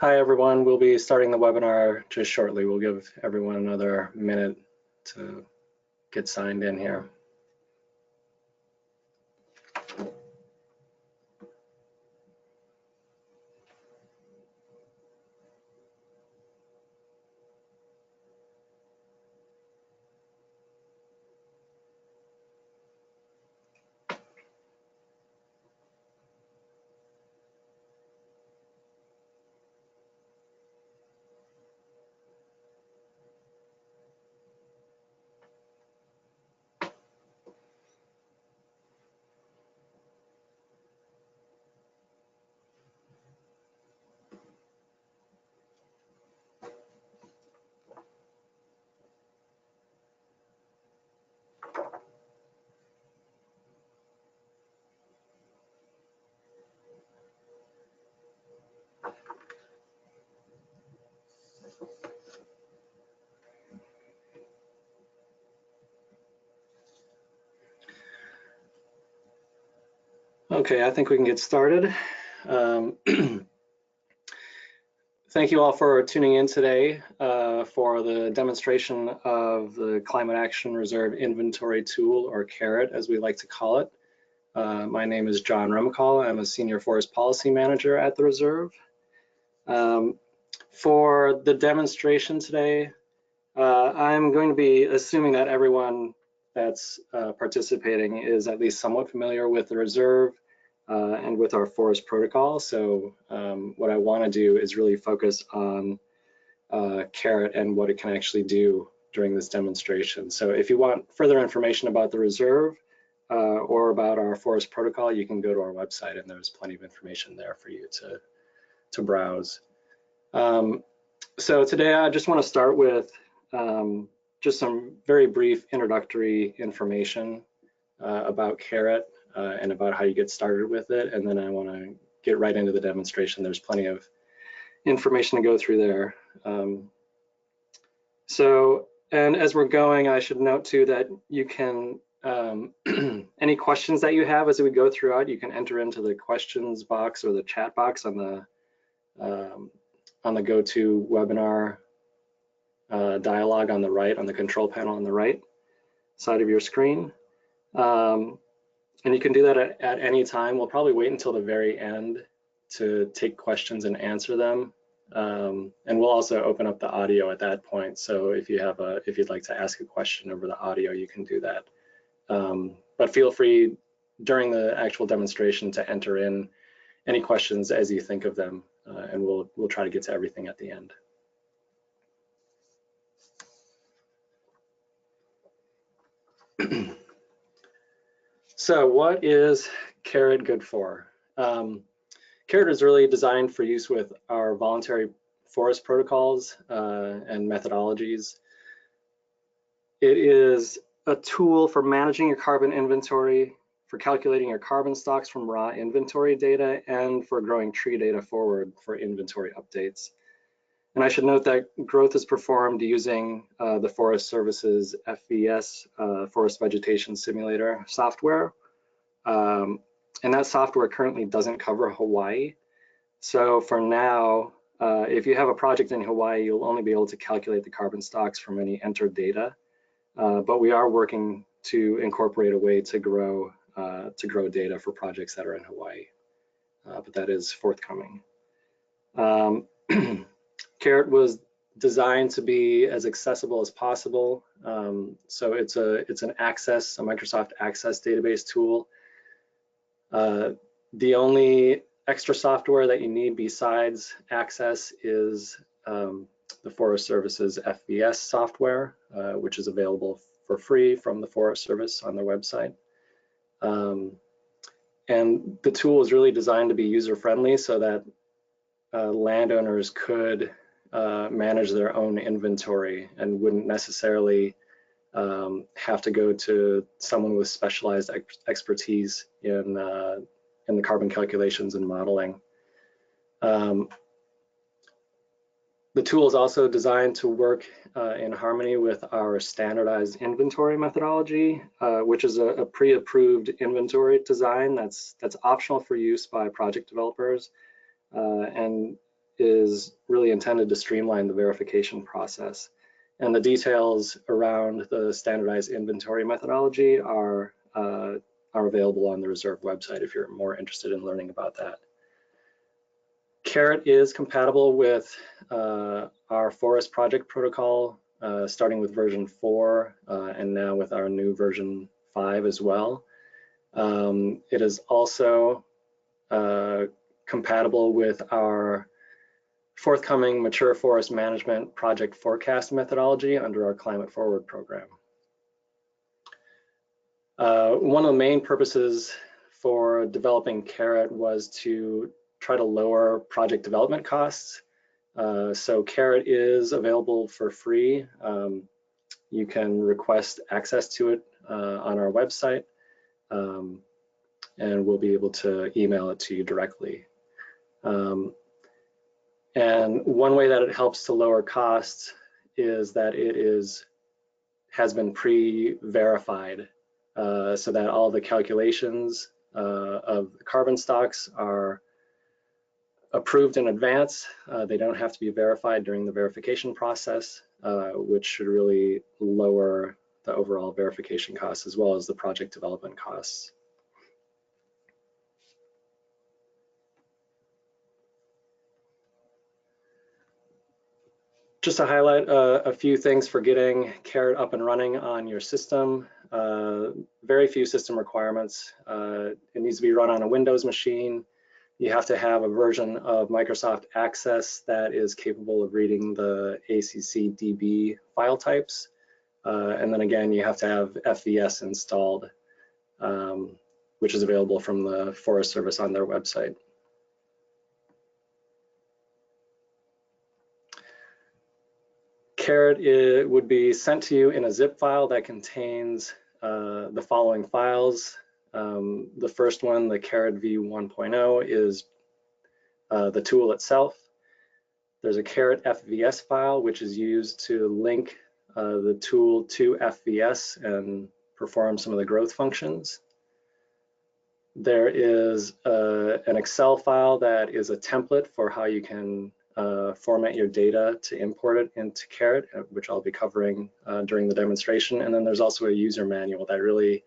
Hi everyone, we'll be starting the webinar just shortly. We'll give everyone another minute to get signed in here. Okay, I think we can get started. Thank you all for tuning in today for the demonstration of the Climate Action Reserve Inventory Tool, or CARIT as we like to call it. My name is John Remicall. I'm a Senior Forest Policy Manager at the Reserve. For the demonstration today, I'm going to be assuming that everyone that's participating is at least somewhat familiar with the Reserve and with our forest protocol. So what I want to do is really focus on CARIT and what it can actually do during this demonstration. So if you want further information about the Reserve or about our forest protocol, you can go to our website and there's plenty of information there for you to browse. So today I just want to start with just some very brief introductory information about CARIT and about how you get started with it, and then I want to get right into the demonstration. There's plenty of information to go through there. And as we're going, I should note too that you can, any questions that you have as we go throughout, you can enter into the questions box or the chat box on the GoToWebinar dialog on the right, on the control panel on the right side of your screen. And you can do that at any time. We'll probably wait until the very end to take questions and answer them. And we'll also open up the audio at that point. So if you'd like to ask a question over the audio, you can do that. But feel free during the actual demonstration to enter in any questions as you think of them, and we'll try to get to everything at the end. So what is CARIT good for? CARIT is really designed for use with our voluntary forest protocols and methodologies. It is a tool for managing your carbon inventory, for calculating your carbon stocks from raw inventory data, and for growing tree data forward for inventory updates. And I should note that growth is performed using the Forest Service's FVS, Forest Vegetation Simulator software. And that software currently doesn't cover Hawaii. So for now, if you have a project in Hawaii, you'll only be able to calculate the carbon stocks from any entered data. But we are working to incorporate a way to grow data for projects that are in Hawaii. But that is forthcoming. CARIT was designed to be as accessible as possible. So it's a Microsoft Access database tool. The only extra software that you need besides Access is the Forest Service's FVS software, which is available for free from the Forest Service on their website. And the tool is really designed to be user-friendly so that landowners could manage their own inventory and wouldn't necessarily have to go to someone with specialized expertise in the carbon calculations and modeling. The tool is also designed to work in harmony with our standardized inventory methodology, which is a pre-approved inventory design that's optional for use by project developers. And is really intended to streamline the verification process. And the details around the standardized inventory methodology are available on the Reserve website if you're more interested in learning about that. CARIT is compatible with our forest project protocol, starting with version 4 and now with our new version 5 as well. It is also compatible with our forthcoming mature forest management project forecast methodology under our Climate Forward program. One of the main purposes for developing CARIT was to try to lower project development costs. So CARIT is available for free. You can request access to it on our website, and we'll be able to email it to you directly. And one way that it helps to lower costs is that it has been pre-verified, so that all the calculations of the carbon stocks are approved in advance. They don't have to be verified during the verification process, which should really lower the overall verification costs as well as the project development costs. Just to highlight a few things for getting CARIT up and running on your system. Very few system requirements. It needs to be run on a Windows machine. You have to have a version of Microsoft Access that is capable of reading the ACC/DB file types. And then again, you have to have FVS installed, which is available from the Forest Service on their website. CARIT would be sent to you in a zip file that contains the following files. The first one, the CARIT v1.0, is the tool itself. There's a CARIT FVS file, which is used to link the tool to FVS and perform some of the growth functions. There is an Excel file that is a template for how you can format your data to import it into CARIT, which I'll be covering during the demonstration. And then there's also a user manual that really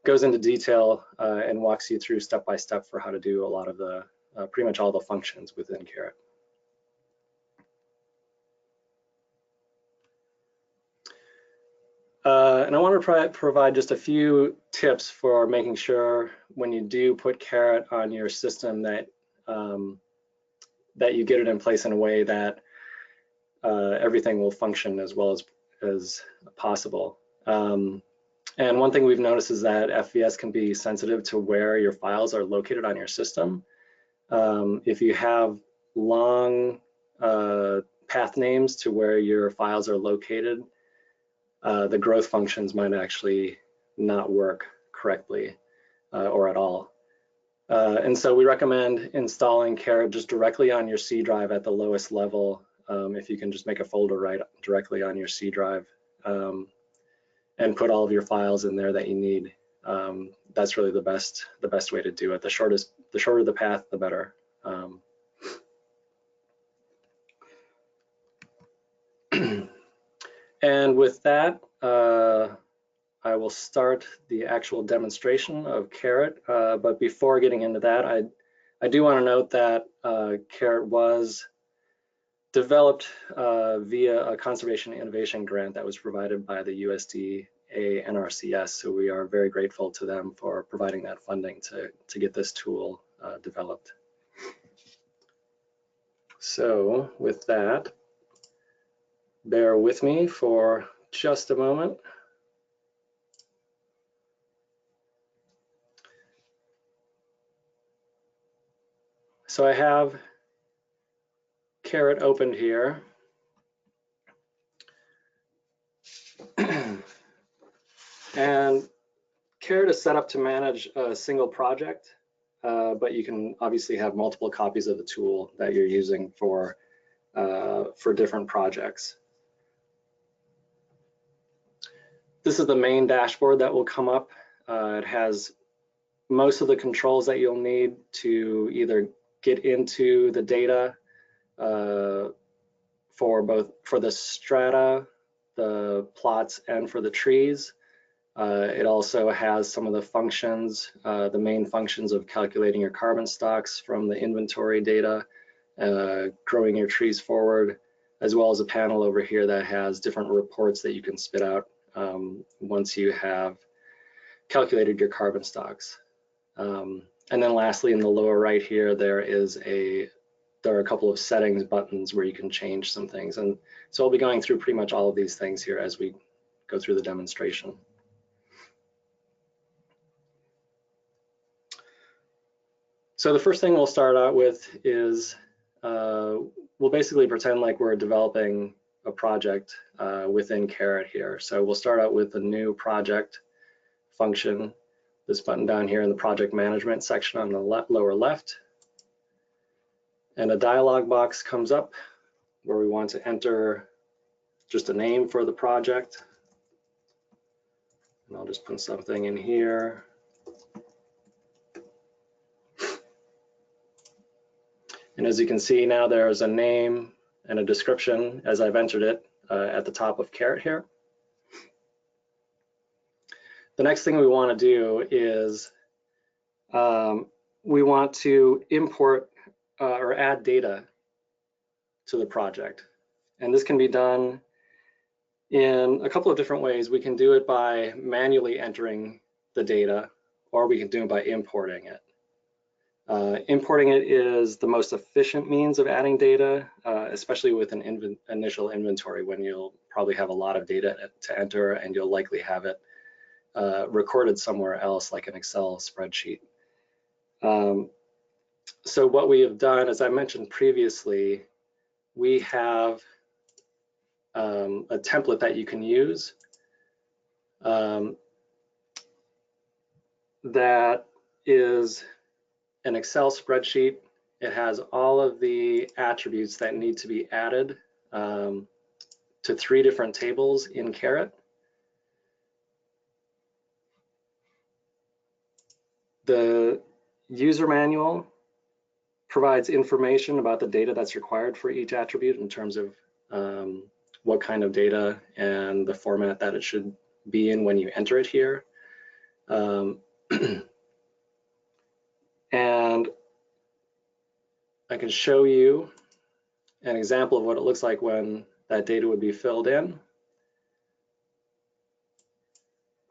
goes into detail and walks you through step by step for how to do a lot of the, pretty much all the functions within CARIT. And I want to provide just a few tips for making sure when you do put CARIT on your system that that you get it in place in a way that everything will function as well as possible. And one thing we've noticed is that FVS can be sensitive to where your files are located on your system. If you have long path names to where your files are located, the growth functions might actually not work correctly or at all. And so we recommend installing CARIT just directly on your C drive at the lowest level. If you can just make a folder right directly on your C drive and put all of your files in there that you need. That's really the best way to do it. The shorter the path, the better. And with that, I will start the actual demonstration of CARIT. But before getting into that, I do want to note that CARIT was developed via a conservation innovation grant that was provided by the USDA NRCS. So we are very grateful to them for providing that funding to get this tool developed. So with that, bear with me for just a moment. So I have CARIT opened here. And CARIT is set up to manage a single project, but you can obviously have multiple copies of the tool that you're using for different projects. This is the main dashboard that will come up. It has most of the controls that you'll need to either get into the data for the strata, the plots, and for the trees. It also has some of the functions, the main functions of calculating your carbon stocks from the inventory data, growing your trees forward, as well as a panel over here that has different reports that you can spit out once you have calculated your carbon stocks. And then lastly, in the lower right here, there are a couple of settings buttons where you can change some things. And so I'll be going through pretty much all of these things here as we go through the demonstration. So the first thing we'll start out with is we'll basically pretend like we're developing a project within CARIT here. So we'll start out with a new project function, this button down here in the project management section on the lower left. And a dialog box comes up where we want to enter just a name for the project. And I'll just put something in here. And as you can see now, there's a name and a description as I've entered it at the top of CARIT here. The next thing we want to do is we want to import or add data to the project. And this can be done in a couple of different ways. We can do it by manually entering the data, or we can do it by importing it. Importing it is the most efficient means of adding data, especially with an initial inventory when you'll probably have a lot of data to enter and you'll likely have it recorded somewhere else like an Excel spreadsheet. So what we have done, as I mentioned previously, we have a template that you can use that is an Excel spreadsheet. It has all of the attributes that need to be added to 3 different tables in CARIT. The user manual provides information about the data that's required for each attribute in terms of what kind of data and the format that it should be in when you enter it here. And I can show you an example of what it looks like when that data would be filled in.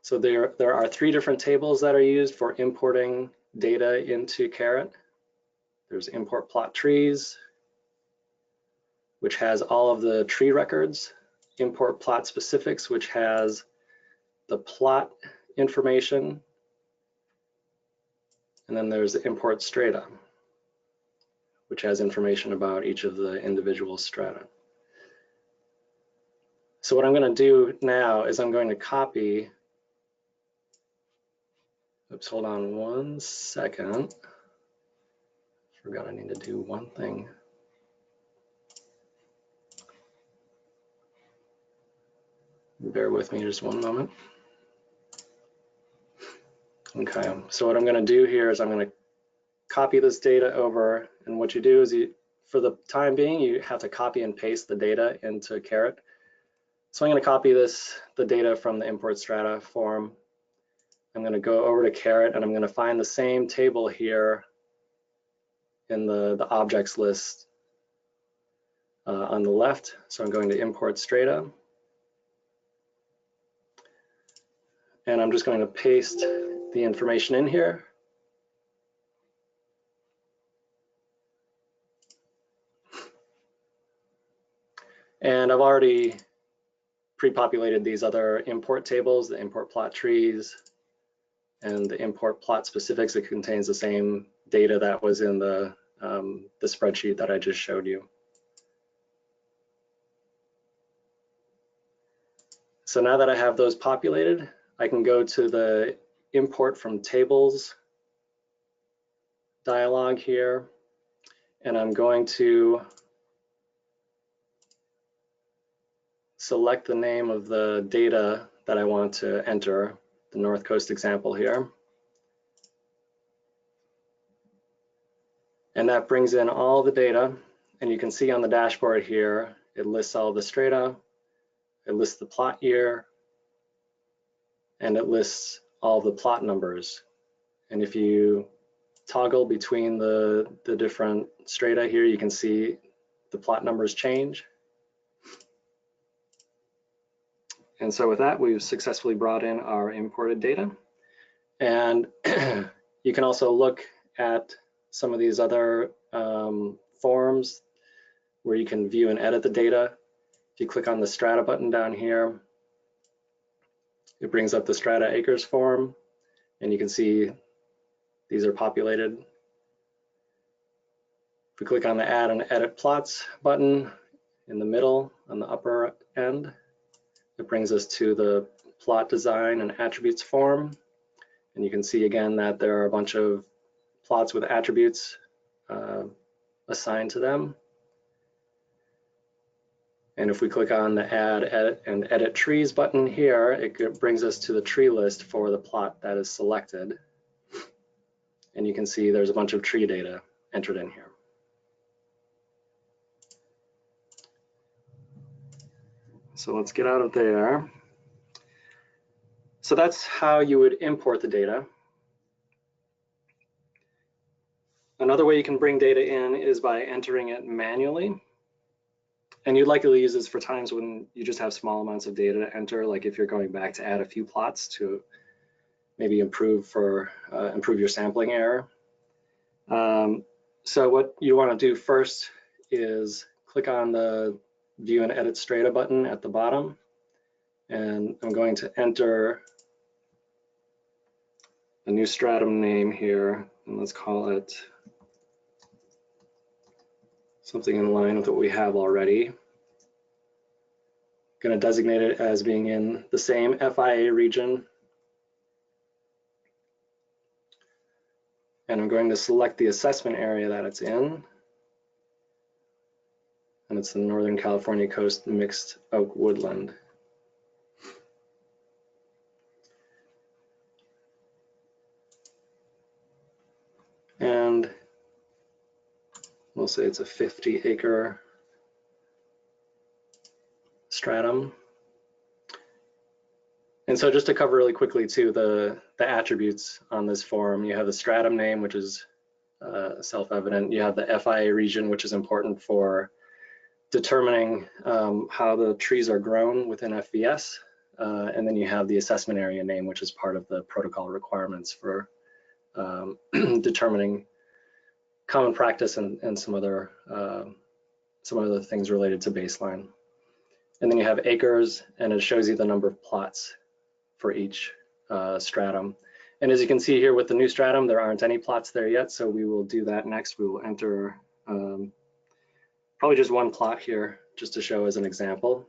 So there are 3 different tables that are used for importing data into CARIT. There's import plot trees, which has all of the tree records, import plot specifics, which has the plot information, and then there's import strata, which has information about each of the individual strata. So what I'm going to do now is I'm going to copy, oops, hold on one second. Forgot I need to do one thing. Bear with me just one moment. Okay, so what I'm going to do here is I'm going to copy this data over, and what you do is for the time being, you have to copy and paste the data into CARIT. So I'm going to copy the data from the import strata form. I'm going to go over to CARIT and I'm going to find the same table here in the objects list on the left. So I'm going to import strata. And I'm just going to paste the information in here. And I've already pre-populated these other import tables, the import plot trees and the import plot specifics. It contains the same data that was in the spreadsheet that I just showed you. So now that I have those populated, I can go to the import from tables dialog here, and I'm going to select the name of the data that I want to enter, the North Coast example here. And that brings in all the data. And you can see on the dashboard here, it lists all the strata, it lists the plot year, and it lists all the plot numbers. And if you toggle between the different strata here, you can see the plot numbers change. And so with that, we've successfully brought in our imported data. And you can also look at some of these other forms where you can view and edit the data. If you click on the strata button down here, it brings up the strata acres form, and you can see these are populated. If we click on the add and edit plots button in the middle on the upper end, it brings us to the plot design and attributes form. And you can see again that there are a bunch of plots with attributes assigned to them. And if we click on the add, edit, and edit trees button here, it brings us to the tree list for the plot that is selected. And you can see there's a bunch of tree data entered in here. So let's get out of there. So that's how you would import the data. Another way you can bring data in is by entering it manually. And you'd likely use this for times when you just have small amounts of data to enter, like if you're going back to add a few plots to maybe improve your sampling error. So what you want to do first is click on the View and Edit Strata button at the bottom. And I'm going to enter a new stratum name here, and let's call it something in line with what we have already. I'm going to designate it as being in the same FIA region. And I'm going to select the assessment area that it's in. And it's the Northern California Coast Mixed Oak Woodland. And we'll say it's a 50-acre stratum. And so just to cover really quickly too, the attributes on this form, you have the stratum name, which is self-evident. You have the FIA region, which is important for determining how the trees are grown within FVS. And then you have the assessment area name, which is part of the protocol requirements for determining common practice and some other things related to baseline. And then you have acres, and it shows you the number of plots for each stratum. And as you can see here with the new stratum, there aren't any plots there yet, so we will do that next. We will enter probably just one plot here, just to show as an example.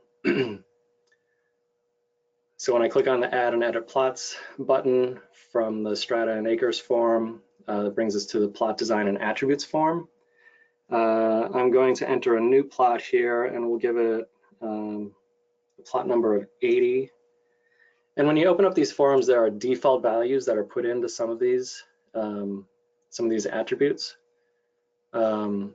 So when I click on the Add and Edit Plots button from the Strata and Acres form, that brings us to the Plot Design and Attributes form. I'm going to enter a new plot here, and we'll give it a plot number of 80. And when you open up these forms, there are default values that are put into some of these attributes. And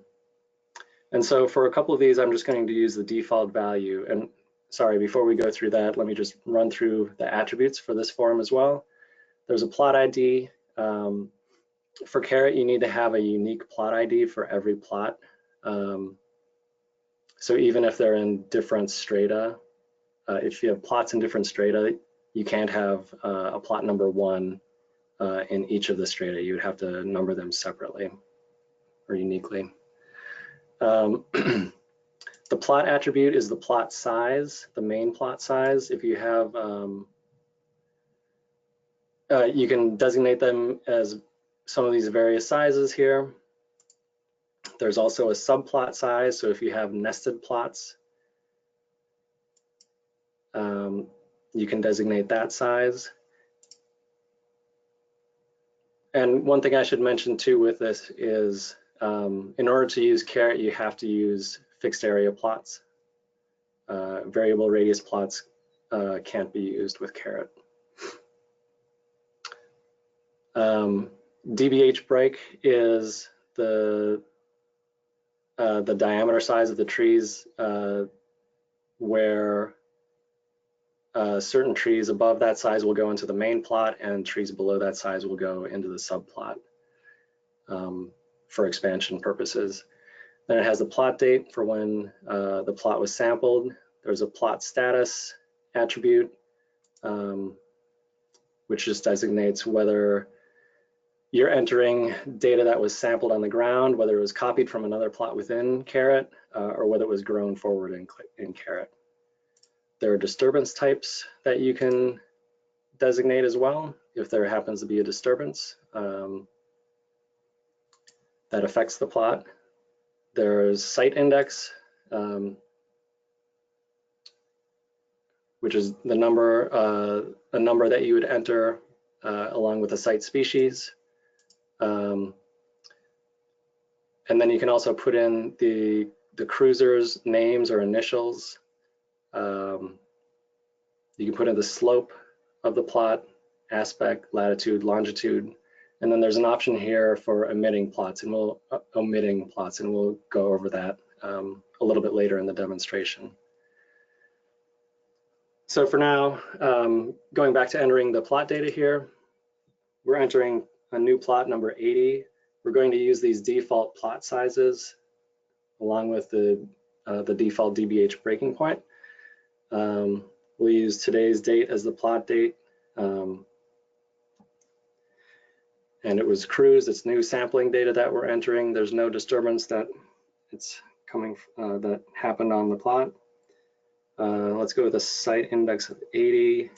so for a couple of these, I'm just going to use the default value. And sorry, before we go through that, let me just run through the attributes for this form as well. There's a plot ID. For CARIT, you need to have a unique plot ID for every plot. So even if they're in different strata, if you have plots in different strata, you can't have a plot number 1 in each of the strata. You would have to number them separately or uniquely. The plot attribute is the plot size, the main plot size. If you have, you can designate them as some of these various sizes here. There's also a subplot size, so if you have nested plots, you can designate that size. And one thing I should mention too with this is, in order to use CARIT, you have to use fixed area plots. Variable radius plots can't be used with CARIT. DBH break is the the diameter size of the trees, where certain trees above that size will go into the main plot and trees below that size will go into the subplot for expansion purposes. Then it has the plot date for when the plot was sampled. There's a plot status attribute, which just designates whether you're entering data that was sampled on the ground, whether it was copied from another plot within CARIT, or whether it was grown forward in CARIT. There are disturbance types that you can designate as well if there happens to be a disturbance that affects the plot. There's site index, which is the number, a number that you would enter along with the site species. And then you can also put in the cruiser's names or initials. You can put in the slope of the plot, aspect, latitude, longitude, and then there's an option here for omitting plots, and we'll go over that a little bit later in the demonstration. So for now, going back to entering the plot data here, we're entering a new plot number 80. We're going to use these default plot sizes along with the default DBH breaking point. We'll use today's date as the plot date. And it was cruised, it's new sampling data that we're entering. There's no disturbance that that happened on the plot. Let's go with a site index of 80.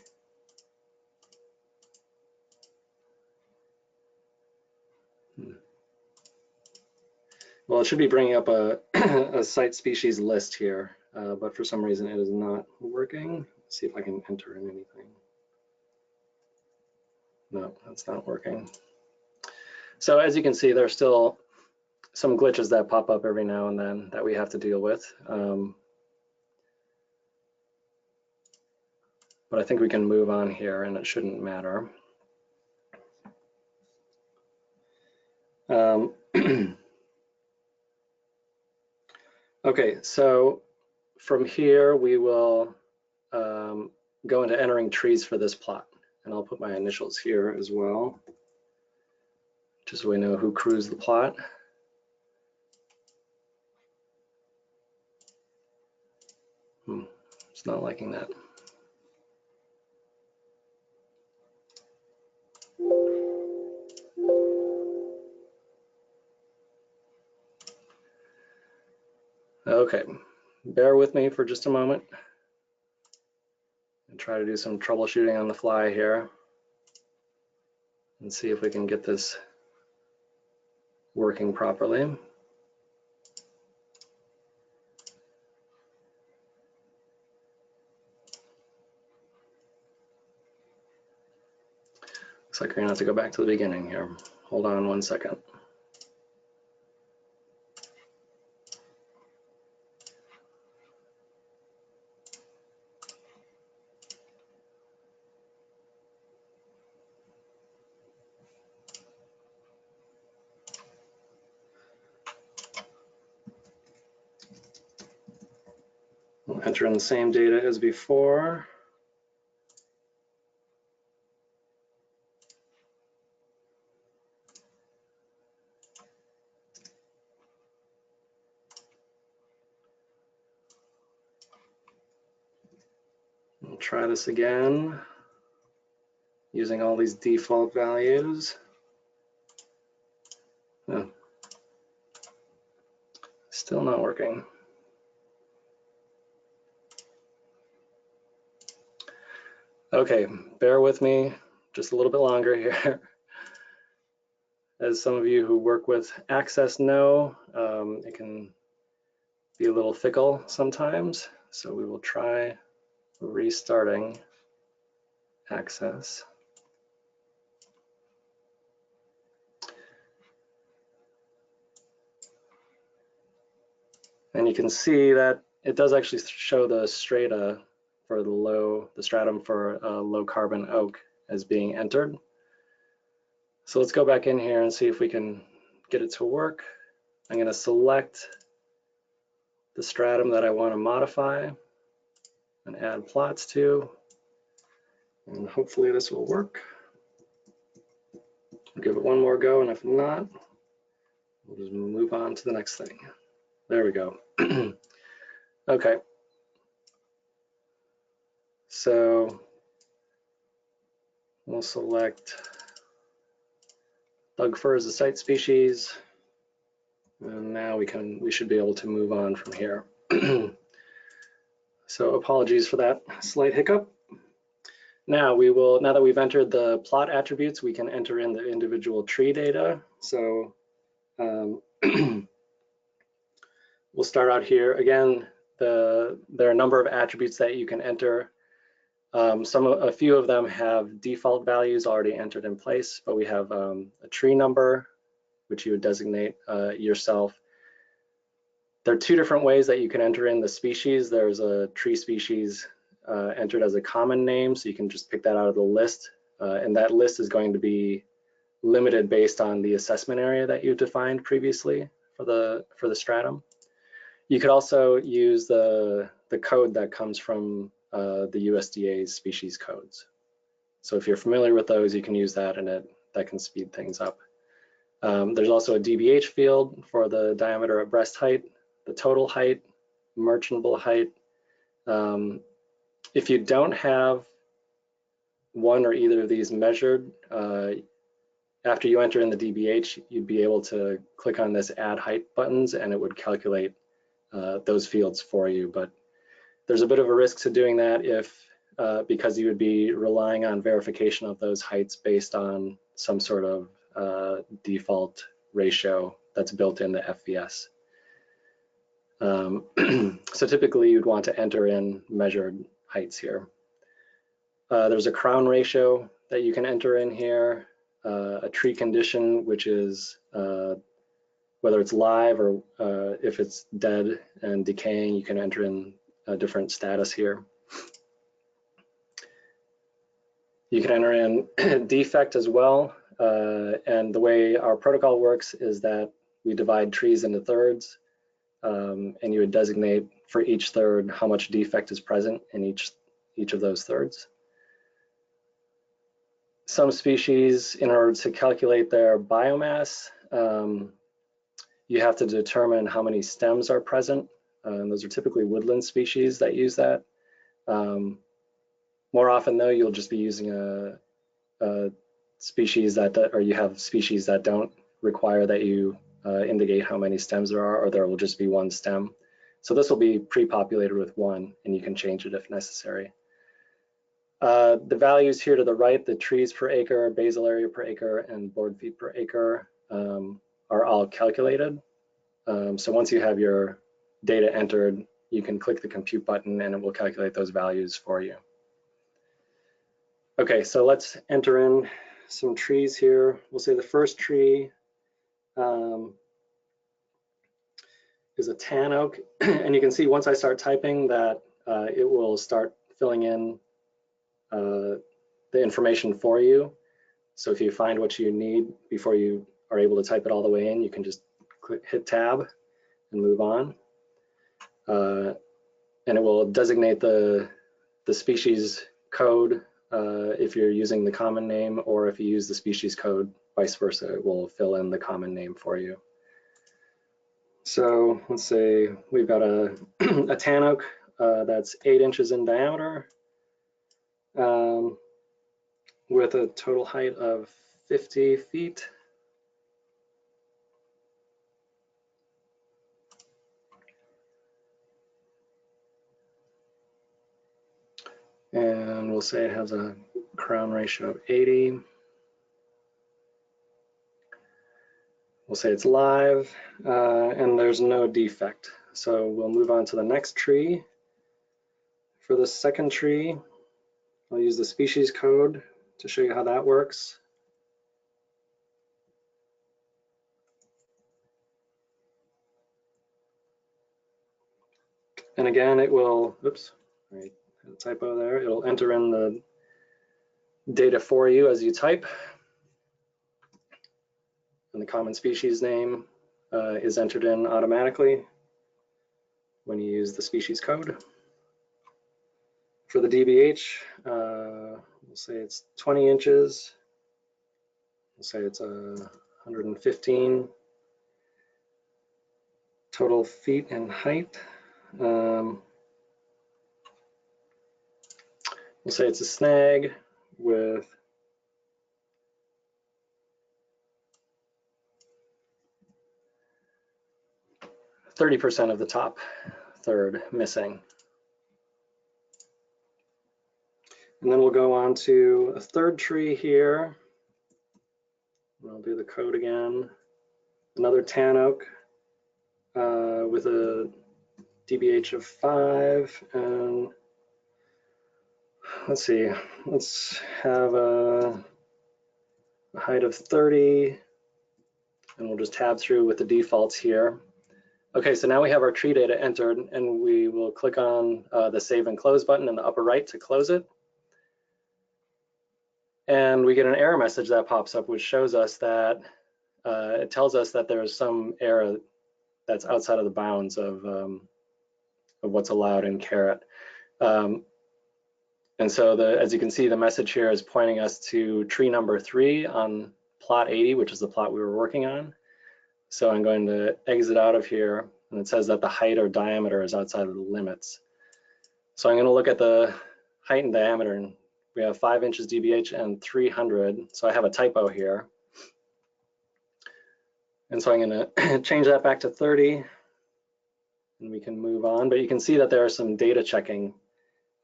Well, it should be bringing up a, a site species list here, but for some reason it is not working. Let's see if I can enter in anything. No, that's not working. So as you can see, there's still some glitches that pop up every now and then that we have to deal with. But I think we can move on here and it shouldn't matter. Okay, so from here we will go into entering trees for this plot. And I'll put my initials here as well, just so we know who cruised the plot. It's not liking that. Okay, bear with me for just a moment and try to do some troubleshooting on the fly here and see if we can get this working properly. Looks like we're gonna have to go back to the beginning here. Hold on one second. We'll enter in the same data as before. We'll try this again using all these default values. Oh, still not working. Okay, bear with me just a little bit longer here. As some of you who work with Access know, it can be a little fickle sometimes, so we will try restarting Access. And you can see that it does actually show the strata for the stratum for low carbon oak as being entered. So let's go back in here and see if we can get it to work. I'm going to select the stratum that I want to modify and add plots to. And hopefully this will work. I'll give it one more go, and if not, we'll just move on to the next thing. There we go. Okay. So we'll select bug fir as a site species. And now we should be able to move on from here. So apologies for that slight hiccup. Now that we've entered the plot attributes, we can enter in the individual tree data. So we'll start out here. Again, there are a number of attributes that you can enter. A few of them have default values already entered in place, but we have a tree number, which you would designate yourself. There are two different ways that you can enter in the species. There's a tree species entered as a common name, so you can just pick that out of the list, and that list is going to be limited based on the assessment area that you defined previously for the stratum. You could also use the code that comes from the USDA's species codes. So if you're familiar with those, you can use that, and that can speed things up. There's also a DBH field for the diameter of breast height, the total height, merchantable height. If you don't have one or either of these measured, after you enter in the DBH, you'd be able to click on this add height buttons and it would calculate those fields for you. But there's a bit of a risk to doing that because you would be relying on verification of those heights based on some sort of default ratio that's built into FVS. So typically you'd want to enter in measured heights here. There's a crown ratio that you can enter in here, a tree condition, which is whether it's live or if it's dead and decaying, you can enter in a different status here. You can enter in defect as well, and the way our protocol works is that we divide trees into thirds, and you would designate for each third how much defect is present in each of those thirds. Some species, in order to calculate their biomass, you have to determine how many stems are present. Those are typically woodland species that use that. More often though, you'll just be using a species or you have species that don't require that you indicate how many stems there are, or there will just be one stem. So this will be pre-populated with one, and you can change it if necessary. The values here to the right, the trees per acre, basal area per acre, and board feet per acre are all calculated. So once you have your data entered, you can click the compute button and it will calculate those values for you. Okay, so let's enter in some trees here. We'll say the first tree is a tan oak, and you can see once I start typing that it will start filling in the information for you. So if you find what you need before you are able to type it all the way in, you can just hit tab and move on. And it will designate the species code if you're using the common name, or if you use the species code, vice versa, it will fill in the common name for you. So let's say we've got a tan oak that's 8 inches in diameter with a total height of 50 feet. And we'll say it has a crown ratio of 80. We'll say it's live, and there's no defect. So we'll move on to the next tree. For the second tree, I'll use the species code to show you how that works. And again, it will, oops, right, a typo there. It'll enter in the data for you as you type. And the common species name is entered in automatically. when you use the species code. For the DBH, we'll say it's 20 inches. We'll say it's 115 total feet in height. We'll say it's a snag with 30% of the top third missing. And then we'll go on to a third tree here. I'll do the code again. Another tan oak with a DBH of 5, and let's see, let's have a height of 30, and we'll just tab through with the defaults here. Okay, so now we have our tree data entered, and we will click on the Save and Close button in the upper right to close it. And we get an error message that pops up, which shows us that it tells us that there is some error that's outside of the bounds of what's allowed in CARIT. And so as you can see, the message here is pointing us to tree number 3 on plot 80, which is the plot we were working on. So I'm going to exit out of here, and it says that the height or diameter is outside of the limits. So I'm going to look at the height and diameter, and we have 5 inches DBH and 300. So I have a typo here. And so I'm going to change that back to 30, and we can move on. But you can see that there are some data checking,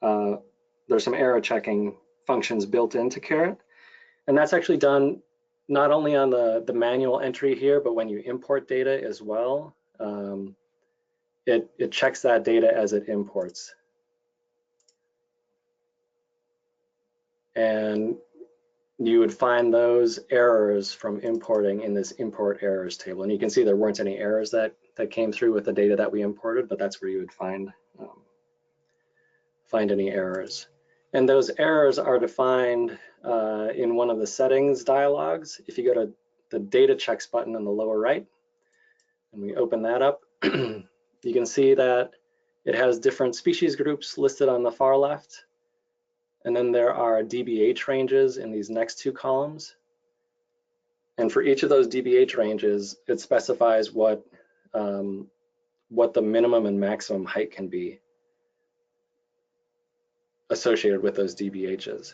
there's some error checking functions built into CARIT. And that's actually done not only on the manual entry here, but when you import data as well. It checks that data as it imports. And you would find those errors from importing in this import errors table. And you can see there weren't any errors that came through with the data that we imported, but that's where you would find any errors. And those errors are defined in one of the settings dialogues. If you go to the data checks button in the lower right, and we open that up, you can see that it has different species groups listed on the far left. And then there are DBH ranges in these next 2 columns. And for each of those DBH ranges, it specifies what the minimum and maximum height can be associated with those DBHs.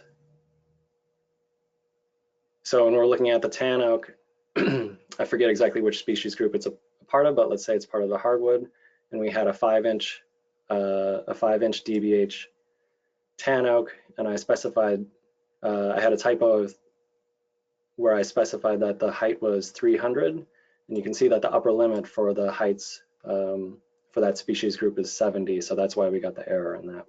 So when we're looking at the tan oak, I forget exactly which species group it's a part of, but let's say it's part of the hardwood, and we had a 5-inch DBH tan oak, and I specified, I had a typo where I specified that the height was 300, and you can see that the upper limit for the heights for that species group is 70, so that's why we got the error in that.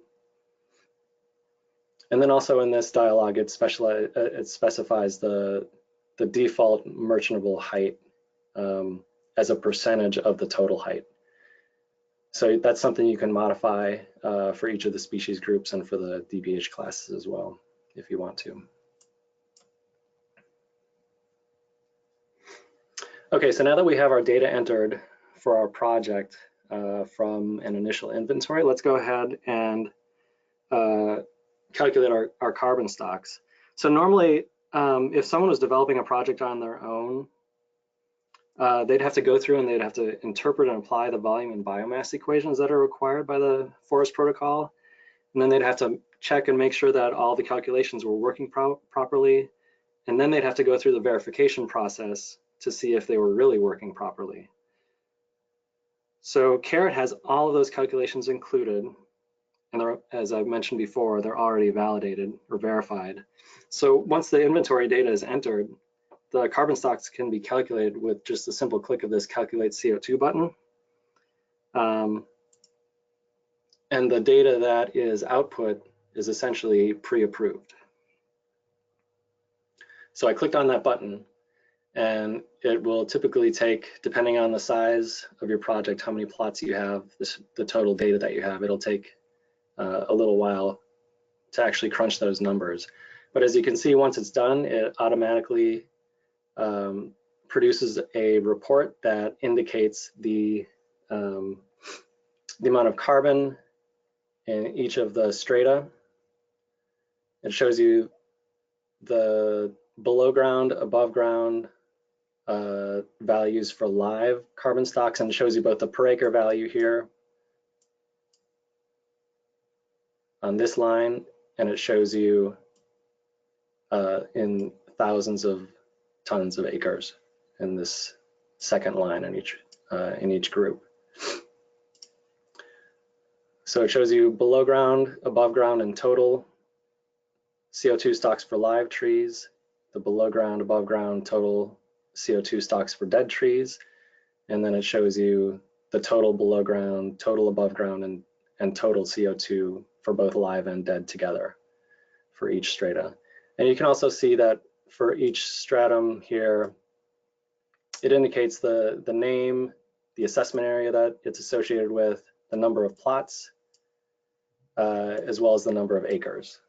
And then also in this dialog, it specifies the default merchantable height as a percentage of the total height. So that's something you can modify for each of the species groups and for the DBH classes as well, if you want to. Okay, so now that we have our data entered for our project from an initial inventory, let's go ahead and calculate our carbon stocks. So normally, if someone was developing a project on their own, they'd have to go through and they'd have to interpret and apply the volume and biomass equations that are required by the forest protocol. And then they'd have to check and make sure that all the calculations were working properly. And then they'd have to go through the verification process to see if they were really working properly. So CARIT has all of those calculations included. And as I mentioned before, they're already validated or verified. So once the inventory data is entered, the carbon stocks can be calculated with just a simple click of this Calculate CO2 button. And the data that is output is essentially pre-approved. So I clicked on that button, and it will typically take, depending on the size of your project, how many plots you have, the total data that you have, it'll take a little while to actually crunch those numbers. But as you can see, once it's done, it automatically produces a report that indicates the the amount of carbon in each of the strata. It shows you the below ground, above ground values for live carbon stocks, and it shows you both the per acre value here on this line, and it shows you in thousands of tons of acres in this second line in each group. So it shows you below ground, above ground, and total CO2 stocks for live trees, the below ground, above ground, total CO2 stocks for dead trees, and then it shows you the total below ground, total above ground, and total CO2 for both live and dead together for each strata. And you can also see that for each stratum here, it indicates the name, the assessment area that it's associated with, the number of plots, as well as the number of acres.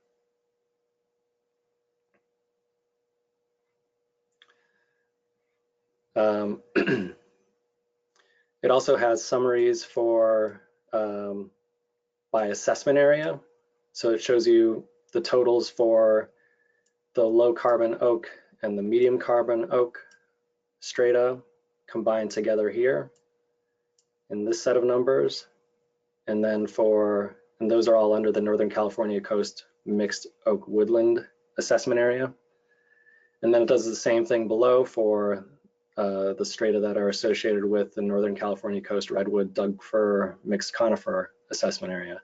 It also has summaries for by assessment area. So it shows you the totals for the low carbon oak and the medium carbon oak strata combined together here in this set of numbers. And then and those are all under the Northern California Coast Mixed Oak Woodland Assessment Area. And then it does the same thing below for the strata that are associated with the Northern California Coast Redwood Doug Fir Mixed Conifer Assessment Area.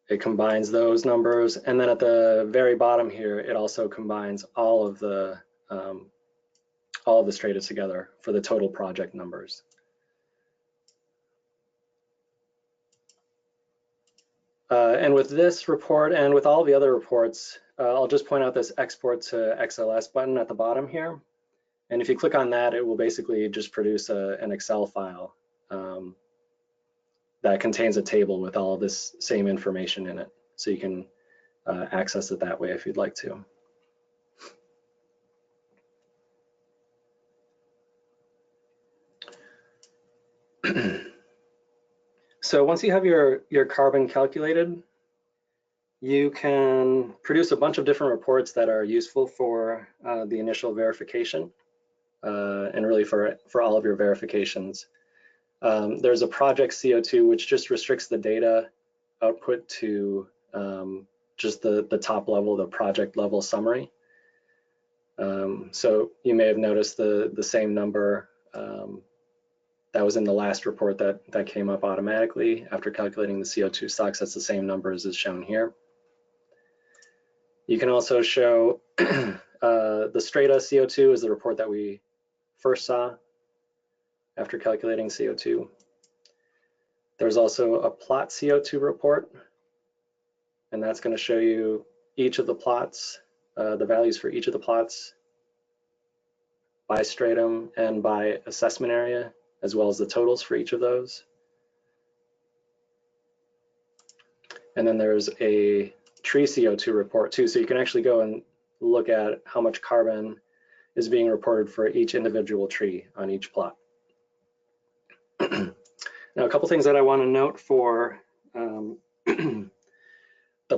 It combines those numbers, and then at the very bottom here, it also combines all of the strata together for the total project numbers. And with this report and with all the other reports, I'll just point out this export to XLS button at the bottom here. And if you click on that, it will basically just produce an Excel file that contains a table with all of this same information in it. So you can access it that way if you'd like to. So once you have your carbon calculated, you can produce a bunch of different reports that are useful for the initial verification and really for all of your verifications. There's a project CO2 which just restricts the data output to just the top level, the project level summary. So you may have noticed the same number that was in the last report that came up automatically after calculating the CO2 stocks. That's the same number as is shown here. You can also show the strata CO2 is the report that we first saw after calculating CO2. There's also a plot CO2 report, and that's going to show you each of the plots, the values for each of the plots by stratum and by assessment area, as well as the totals for each of those. And then there's a tree CO2 report too, so you can actually go and look at how much carbon is being reported for each individual tree on each plot. Now, a couple things that I want to note for the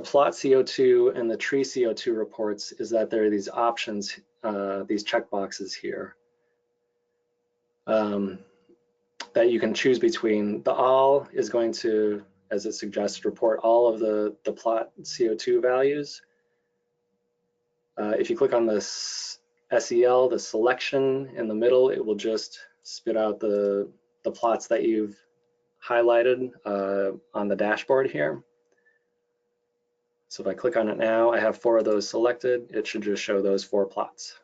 plot CO2 and the tree CO2 reports is that there are these options, these checkboxes here that you can choose between. The all is going to, as it suggests, report all of the plot CO2 values. If you click on this SEL, the selection in the middle, it will just spit out the plots that you've highlighted on the dashboard here. So if I click on it now, I have 4 of those selected. It should just show those 4 plots.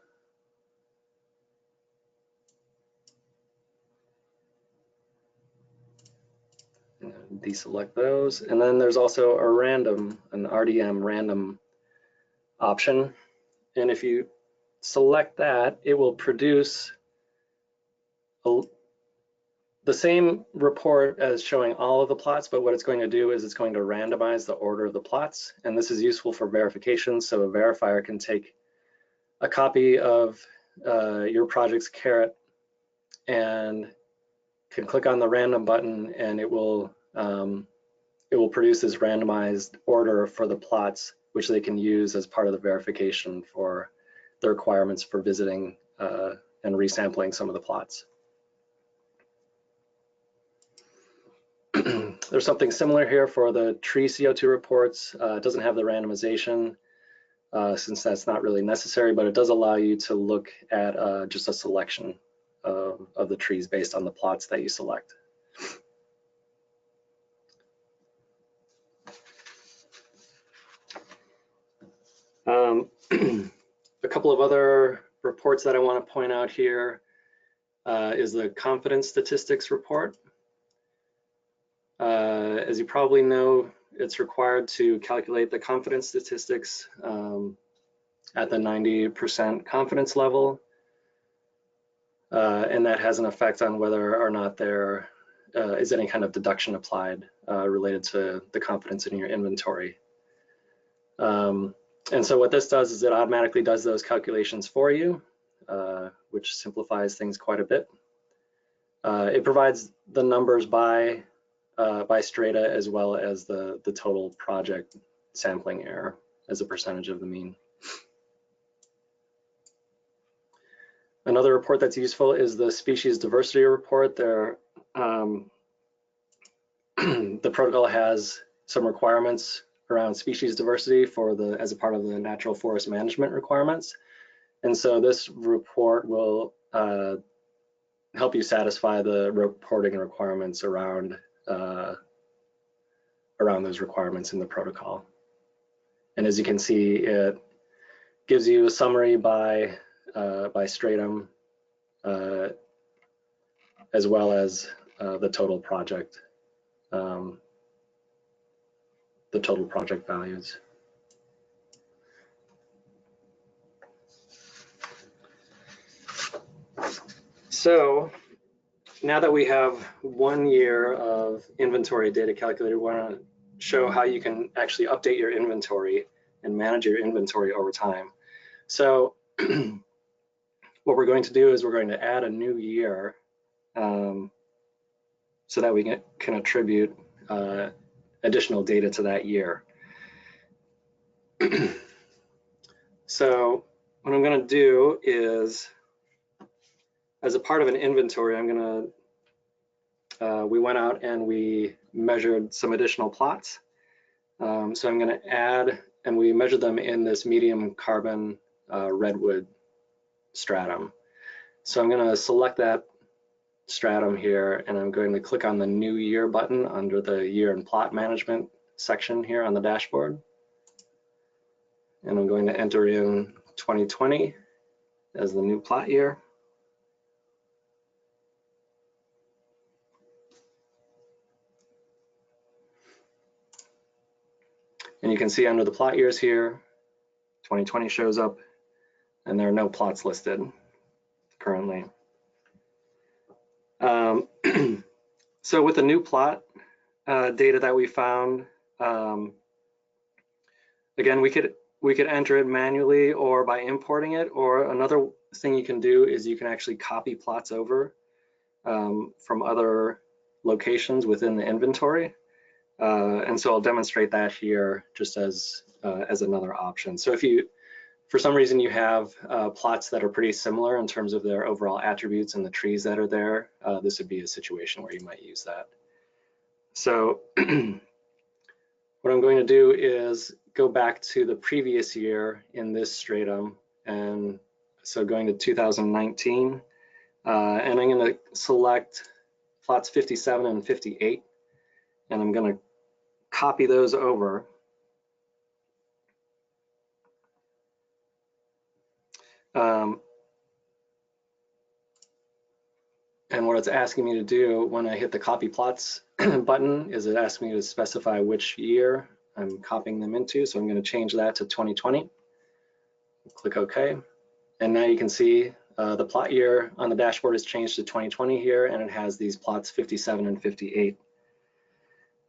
Deselect those. And then there's also a random, an RDM random option. And if you select that, it will produce the same report as showing all of the plots, but what it's going to do is it's going to randomize the order of the plots. And this is useful for verification, so a verifier can take a copy of your project's CARIT and can click on the random button, and it will produce this randomized order for the plots, which they can use as part of the verification for the requirements for visiting and resampling some of the plots. There's something similar here for the tree CO2 reports. It doesn't have the randomization since that's not really necessary, but it does allow you to look at just a selection of the trees based on the plots that you select. A couple of other reports that I want to point out here is the confidence statistics report. As you probably know, it's required to calculate the confidence statistics at the 90% confidence level, and that has an effect on whether or not there is any kind of deduction applied related to the confidence in your inventory. And so what this does is it automatically does those calculations for you, which simplifies things quite a bit. It provides the numbers by strata as well as the total project sampling error as a percentage of the mean. Another report that's useful is the species diversity report. There, the protocol has some requirements around species diversity as a part of the natural forest management requirements. And so this report will help you satisfy the reporting requirements around those requirements in the protocol. And as you can see, it gives you a summary by stratum, as well as the total project values. So now that we have 1 year of inventory data calculated, we want to show how you can actually update your inventory and manage your inventory over time. So what we're going to do is we're going to add a new year so that we can attribute additional data to that year. So what I'm going to do is, as a part of an inventory, we went out and we measured some additional plots. So I'm going to add, and we measured them in this medium carbon redwood stratum. So I'm going to select that stratum here, and I'm going to click on the new year button under the year and plot management section here on the dashboard. And I'm going to enter in 2020 as the new plot year. And you can see under the plot years here, 2020 shows up, and there are no plots listed currently. So with the new plot data that we found, again, we could enter it manually or by importing it, or another thing you can do is you can actually copy plots over from other locations within the inventory. And so I'll demonstrate that here just as another option. So if you, for some reason, you have plots that are pretty similar in terms of their overall attributes and the trees that are there, this would be a situation where you might use that. So what I'm going to do is go back to the previous year in this stratum, and so going to 2019, and I'm going to select plots 57 and 58, and I'm going to copy those over. And what it's asking me to do when I hit the copy plots button is it asks me to specify which year I'm copying them into. So I'm going to change that to 2020. Click OK. And now you can see the plot year on the dashboard is changed to 2020 here, and it has these plots 57 and 58.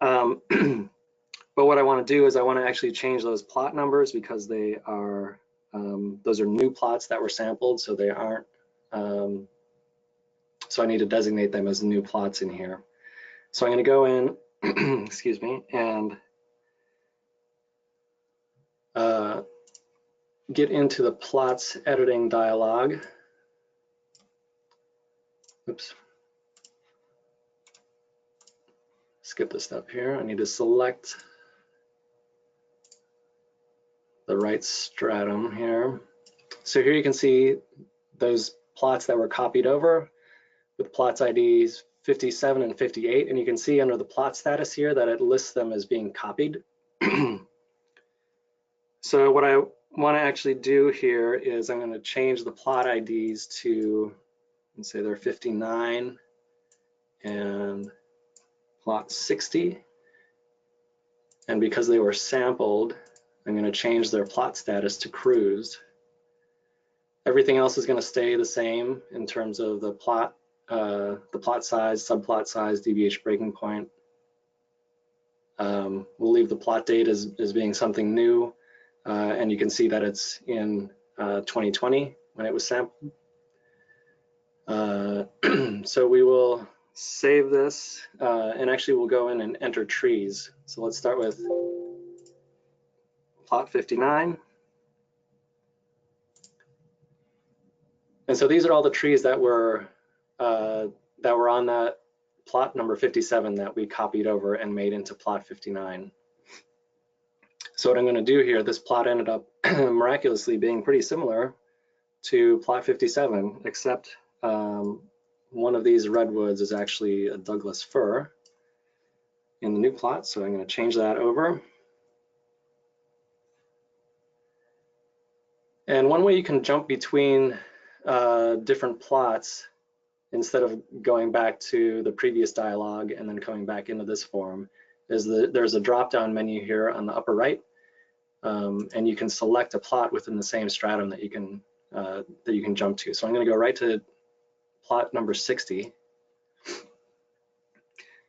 But what I want to do is I want to actually change those plot numbers because they are those are new plots that were sampled, so they aren't So I need to designate them as new plots in here. So I'm going to go in, excuse me, and get into the plots editing dialog. Oops. Skip the step here. I need to select the right stratum here. So here you can see those plots that were copied over with plots IDs 57 and 58, and you can see under the plot status here that it lists them as being copied. So what I want to actually do here is I'm going to change the plot IDs to, let's say they're 59 and plot 60. And because they were sampled, I'm going to change their plot status to cruised. Everything else is going to stay the same in terms of the plot size, subplot size, DBH breaking point. We'll leave the plot date as being something new, and you can see that it's in 2020 when it was sampled. So we will save this, and actually we'll go in and enter trees. So let's start with plot 59. And so these are all the trees that were on that plot number 57 that we copied over and made into plot 59. So what I'm going to do here, this plot ended up miraculously being pretty similar to plot 57, except one of these redwoods is actually a Douglas fir in the new plot. So I'm going to change that over. And one way you can jump between different plots instead of going back to the previous dialog and then coming back into this form is that there's a drop-down menu here on the upper right, and you can select a plot within the same stratum that you can jump to. So I'm going to go right to plot number 60.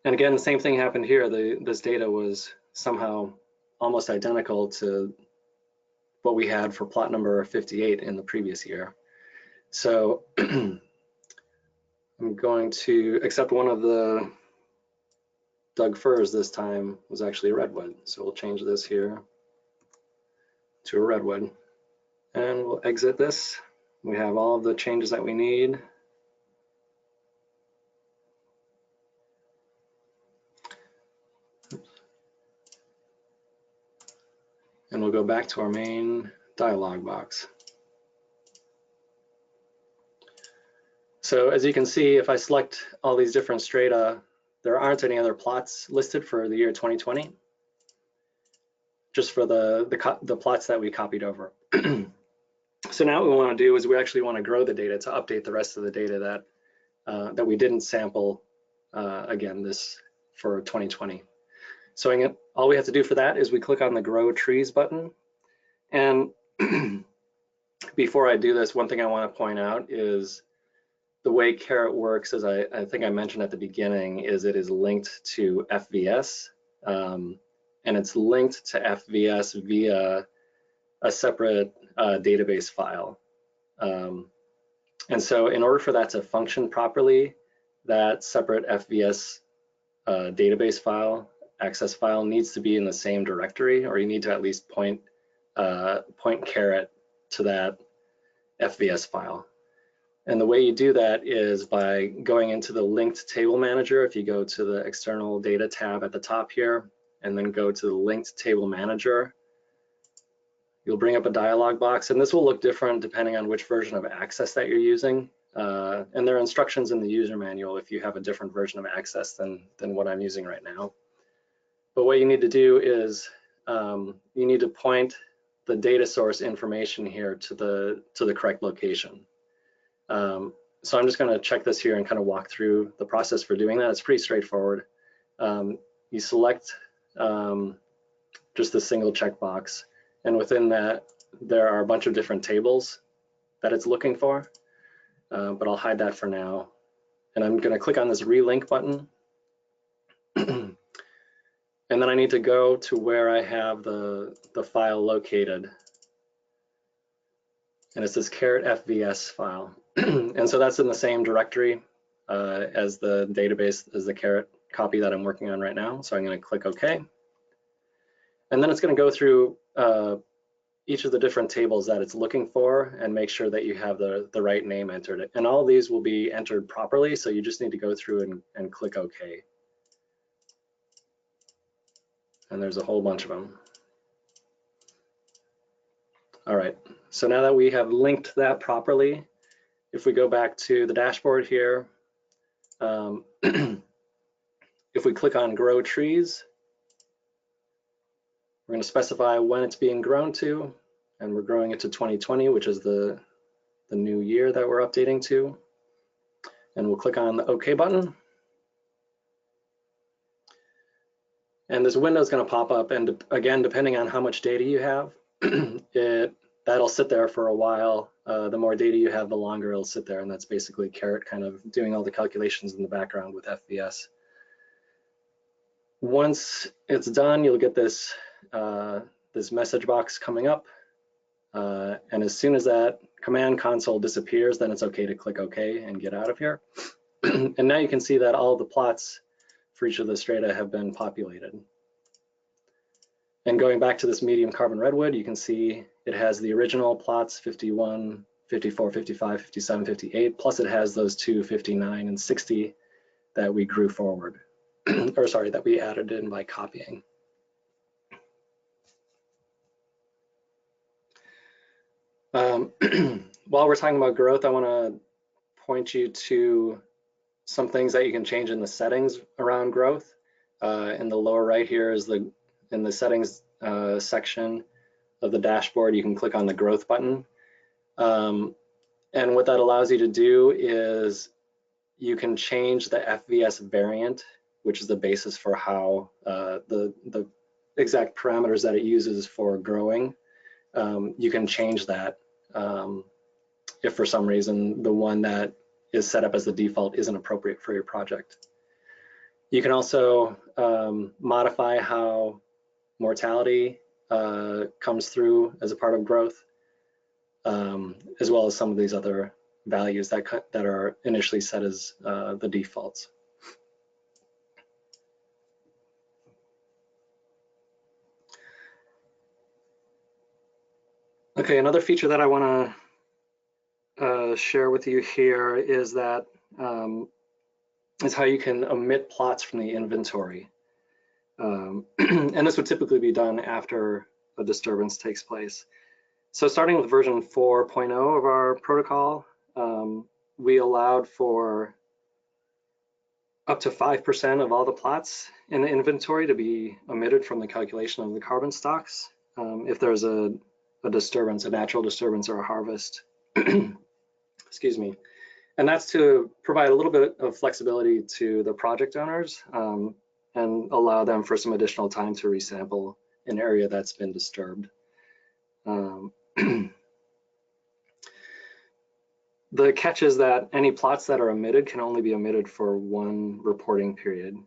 And again, the same thing happened here. This data was somehow almost identical to what we had for plot number 58 in the previous year. So I'm going to accept one of the Doug firs this time was actually a redwood. So we'll change this here to a redwood. And we'll exit this. We have all of the changes that we need. And we'll go back to our main dialog box. So as you can see, if I select all these different strata, there aren't any other plots listed for the year 2020, just for the plots that we copied over. So now what we want to do is we actually want to grow the data to update the rest of the data that we didn't sample again this for 2020. So all we have to do for that is we click on the Grow Trees button. And before I do this, one thing I want to point out is the way CARIT works, as I think I mentioned at the beginning, is it is linked to FVS, and it's linked to FVS via a separate database file. And so in order for that to function properly, that separate FVS database file, access file, needs to be in the same directory, or you need to at least point CARIT to that FVS file. And the way you do that is by going into the linked table manager. If you go to the external data tab at the top here, and then go to the linked table manager, you'll bring up a dialog box, and this will look different depending on which version of Access that you're using. And there are instructions in the user manual if you have a different version of Access than what I'm using right now. But what you need to do is you need to point the data source information here to the correct location. So I'm just going to check this here and kind of walk through the process for doing that. It's pretty straightforward. You select just the single checkbox, and within that there are a bunch of different tables that it's looking for, but I'll hide that for now. And I'm going to click on this relink button. And then I need to go to where I have the file located. And it's this CARIT FVS file. And so that's in the same directory as the database, as the CARIT copy that I'm working on right now. So I'm going to click OK. And then it's going to go through each of the different tables that it's looking for and make sure that you have the right name entered. And all of these will be entered properly, so you just need to go through and click OK. And there's a whole bunch of them. All right, so now that we have linked that properly, if we go back to the dashboard here, if we click on Grow Trees, we're going to specify when it's being grown to, and we're growing it to 2020, which is the new year that we're updating to. And we'll click on the OK button. And this window is going to pop up, and again, depending on how much data you have, that'll sit there for a while. The more data you have, the longer it'll sit there, and that's basically CARIT kind of doing all the calculations in the background with FVS. Once it's done, you'll get this this message box coming up, and as soon as that command console disappears, then it's okay to click OK and get out of here. And now you can see that all the plots for each of the strata have been populated. And going back to this medium carbon redwood, you can see it has the original plots 51, 54, 55, 57, 58, plus it has those two 59 and 60 that we grew forward, or sorry, that we added in by copying. While we're talking about growth, I want to point you to some things that you can change in the settings around growth. In the lower right here is in the settings section of the dashboard, you can click on the growth button. And what that allows you to do is you can change the FVS variant, which is the basis for how the exact parameters that it uses for growing. You can change that if for some reason the one that is set up as the default isn't appropriate for your project. You can also modify how mortality comes through as a part of growth, as well as some of these other values that are initially set as the defaults. Okay, another feature that I want to share with you here is that is how you can omit plots from the inventory. And this would typically be done after a disturbance takes place. So starting with version 4.0 of our protocol, we allowed for up to 5% of all the plots in the inventory to be omitted from the calculation of the carbon stocks if there's a disturbance, a natural disturbance or a harvest. Excuse me. And that's to provide a little bit of flexibility to the project owners and allow them for some additional time to resample an area that's been disturbed. The catch is that any plots that are omitted can only be omitted for one reporting period.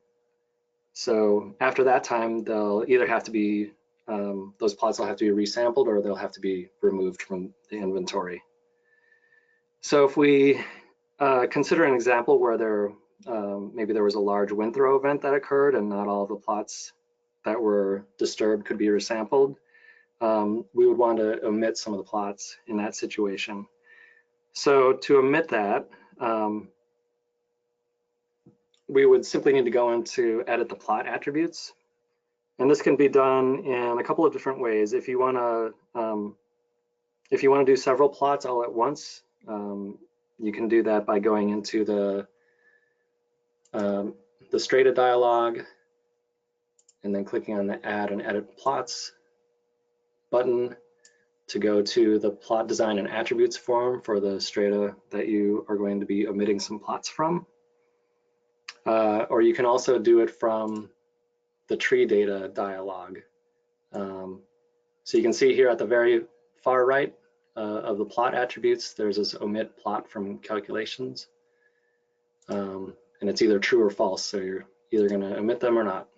So after that time, they'll either have to be, those plots will have to be resampled or they'll have to be removed from the inventory. So if we consider an example where maybe there was a large wind throw event that occurred and not all of the plots that were disturbed could be resampled, we would want to omit some of the plots in that situation. So to omit that, we would simply need to go into edit the plot attributes. And this can be done in a couple of different ways. If you want to do several plots all at once, you can do that by going into the strata dialog and then clicking on the Add and Edit Plots button to go to the plot design and attributes form for the strata that you are going to be omitting some plots from. Or you can also do it from the tree data dialog. So you can see here at the very far right of the plot attributes, there's this omit plot from calculations. And it's either true or false, so you're either going to omit them or not.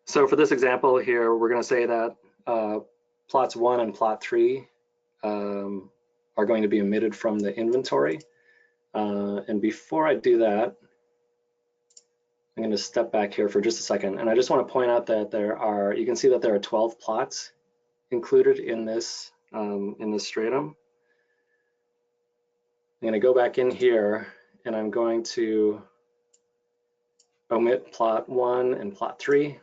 So for this example here, we're going to say that plots 1 and plot 3 are going to be omitted from the inventory. And before I do that, I'm going to step back here for just a second. And I just want to point out that you can see that there are 12 plots included in this stratum. I'm going to go back in here and I'm going to omit plot 1 and plot 3.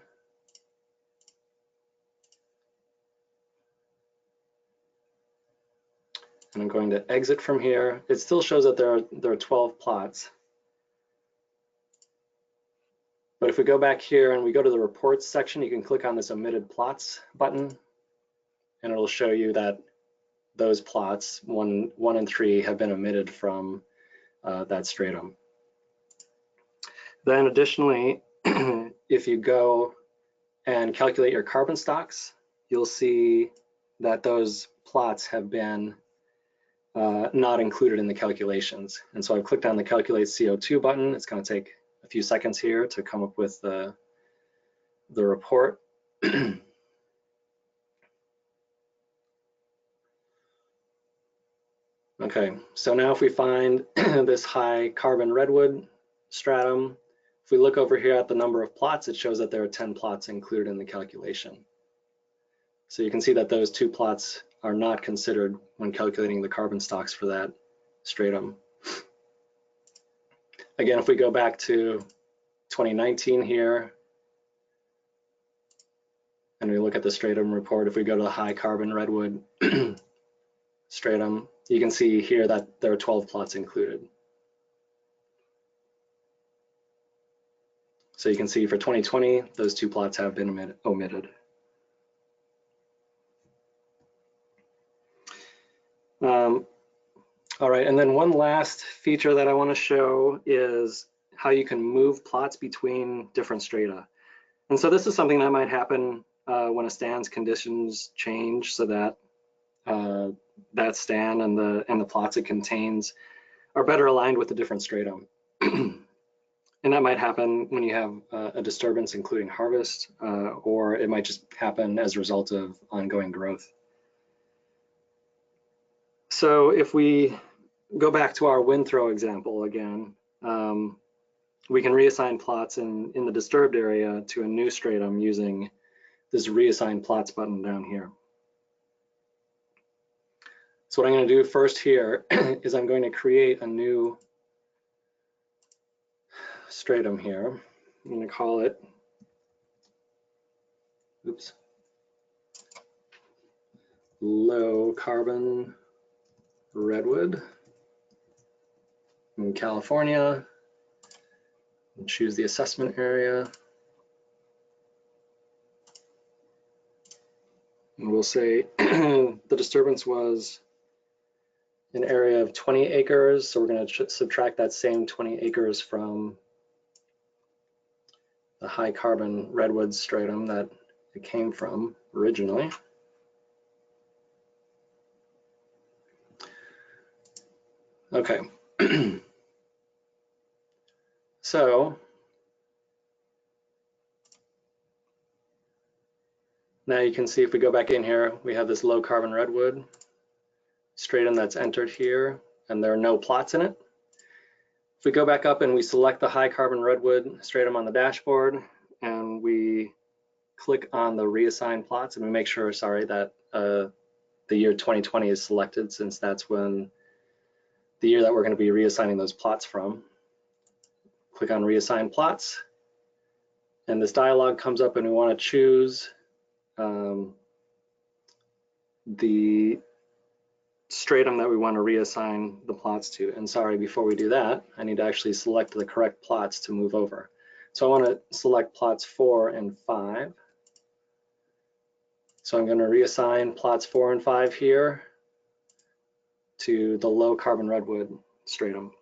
And I'm going to exit from here. It still shows that there are 12 plots. But if we go back here and we go to the reports section, you can click on this omitted plots button, and it'll show you that those plots, 1 and 3, have been omitted from that stratum. Then additionally, if you go and calculate your carbon stocks, you'll see that those plots have been not included in the calculations. And so I've clicked on the calculate CO2 button. It's going to take a few seconds here to come up with the report. Okay, so now if we find this high carbon redwood stratum, if we look over here at the number of plots, it shows that there are 10 plots included in the calculation. So you can see that those 2 plots are not considered when calculating the carbon stocks for that stratum. Again, if we go back to 2019 here, and we look at the stratum report, if we go to the high carbon redwood stratum, you can see here that there are 12 plots included. So you can see for 2020, those 2 plots have been omitted. All right, and then one last feature that I want to show is how you can move plots between different strata. And so this is something that might happen when a stand's conditions change, so that that stand and the plots it contains are better aligned with the different stratum. And that might happen when you have a disturbance including harvest, or it might just happen as a result of ongoing growth. So if we go back to our wind throw example again, we can reassign plots in the disturbed area to a new stratum using this reassign plots button down here. So what I'm going to do first here is I'm going to create a new stratum here. I'm going to call it, low carbon redwood in California, and choose the assessment area. And we'll say the disturbance was an area of 20 acres. So we're going to subtract that same 20 acres from the high carbon redwood stratum that it came from originally. Okay. So now you can see if we go back in here, we have this low carbon redwood stratum that's entered here, and there are no plots in it. If we go back up and we select the high carbon redwood stratum on the dashboard, and we click on the reassign plots, and we make sure, sorry, that the year 2020 is selected, since that's when the year that we're going to be reassigning those plots from. Click on reassign plots, and this dialog comes up, and we want to choose the stratum that we want to reassign the plots to. And sorry, before we do that, I need to actually select the correct plots to move over. So I want to select plots 4 and 5. So I'm going to reassign plots 4 and 5 here to the low carbon redwood stratum.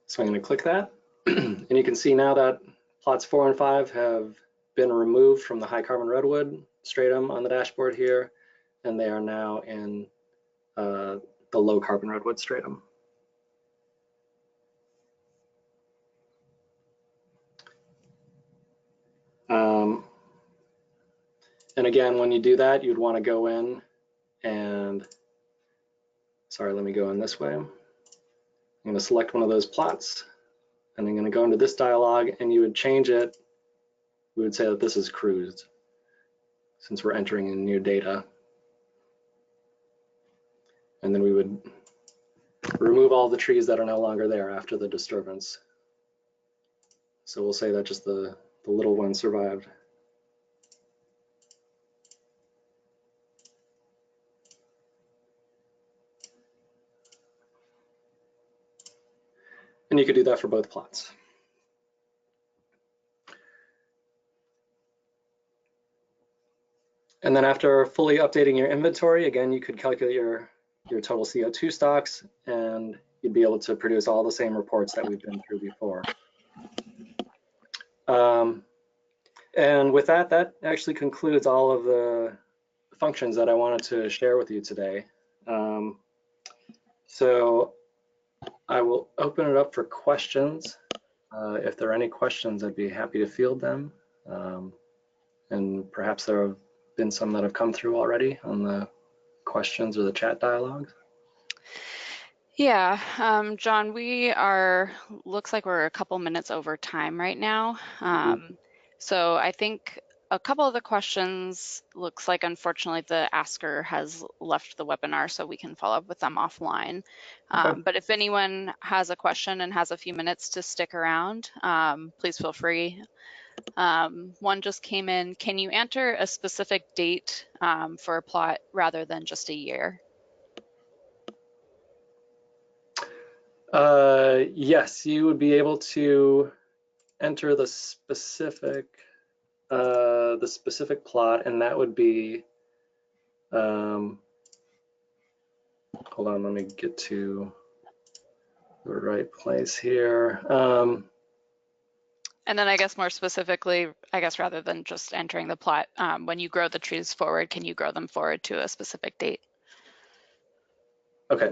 So I'm going to click that, and you can see now that plots 4 and 5 have been removed from the high carbon redwood stratum on the dashboard here, and they are now in the low carbon redwood stratum. And again, when you do that, you'd want to go in and sorry, let me go in this way. I'm going to select one of those plots, and I'm going to go into this dialog, and you would change it. We would say that this is cruised, since we're entering in new data. And then we would remove all the trees that are no longer there after the disturbance. So we'll say that just the little one survived. And you could do that for both plots. And then after fully updating your inventory, again, you could calculate your total CO2 stocks, and you'd be able to produce all the same reports that we've been through before. And with that, that actually concludes all of the functions that I wanted to share with you today. So I will open it up for questions. If there are any questions, I'd be happy to field them. And perhaps there have been some that have come through already on the questions or the chat dialogues. Yeah, John, looks like we're a couple minutes over time right now. So I think a couple of the questions looks like, unfortunately, the asker has left the webinar, so we can follow up with them offline. Okay. But if anyone has a question and has a few minutes to stick around, please feel free. One just came in. Can you enter a specific date for a plot rather than just a year? Yes, you would be able to enter the specific plot, and that would be, hold on, let me get to the right place here. And then I guess more specifically, I guess rather than just entering the plot, when you grow the trees forward, can you grow them forward to a specific date? Okay.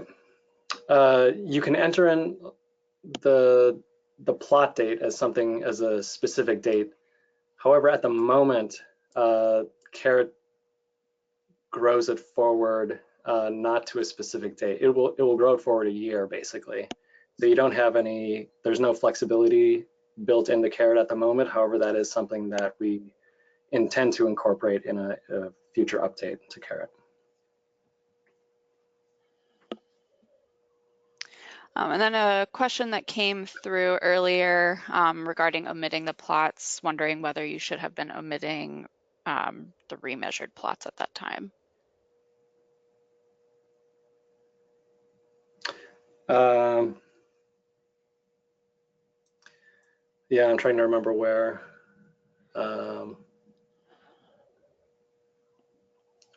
You can enter in the plot date as a specific date. However, at the moment, CARIT grows it forward not to a specific date. It will grow it forward a year, basically. So you don't have any, there's no flexibility built into CARIT at the moment. However, that is something that we intend to incorporate in a future update to CARIT. And then a question that came through earlier regarding omitting the plots, wondering whether you should have been omitting the remeasured plots at that time. Yeah, I'm trying to remember where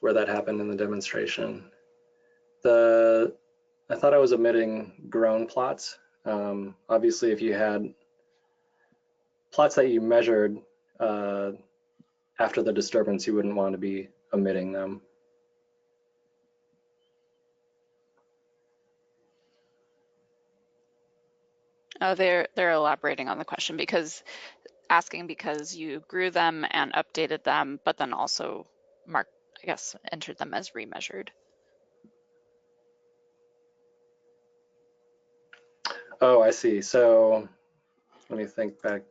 that happened in the demonstration. I thought I was omitting grown plots. Obviously, if you had plots that you measured after the disturbance, you wouldn't want to be omitting them. Oh, they're elaborating on the question because you grew them and updated them, but then also entered them as remeasured. Oh, I see. So let me think back.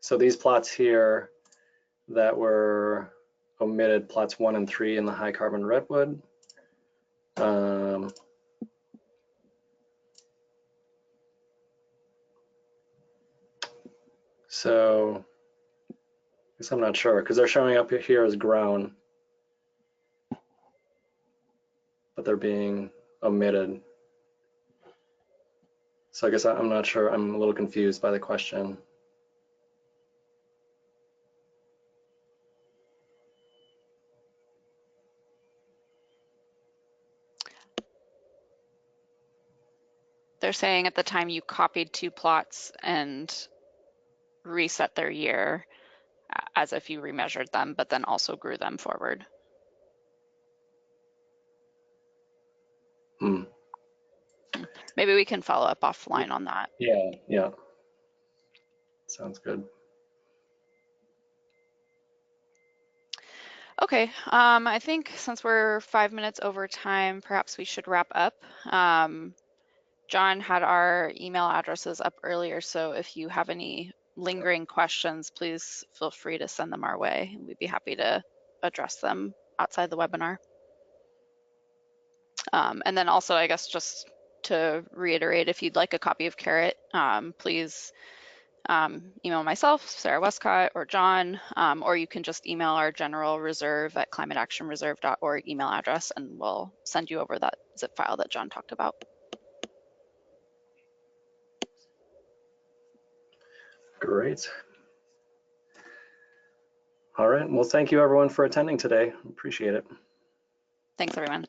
So these plots here that were omitted, plots 1 and 3 in the high carbon redwood. So I guess I'm not sure because they're showing up here as grown, but they're being omitted. So I guess I'm not sure. I'm a little confused by the question. They're saying at the time you copied 2 plots and reset their year as if you remeasured them, but then also grew them forward. Maybe we can follow up offline on that. Yeah. Sounds good. Okay, I think since we're 5 minutes over time, perhaps we should wrap up. John had our email addresses up earlier, so if you have any lingering questions, please feel free to send them our way. We'd be happy to address them outside the webinar. And then also, I guess, just to reiterate, if you'd like a copy of CARIT, please email myself, Sarah Westcott, or John, or you can just email our general reserve at climateactionreserve.org email address, and we'll send you over that zip file that John talked about. Great. All right. Well, thank you everyone for attending today. Appreciate it. Thanks, everyone.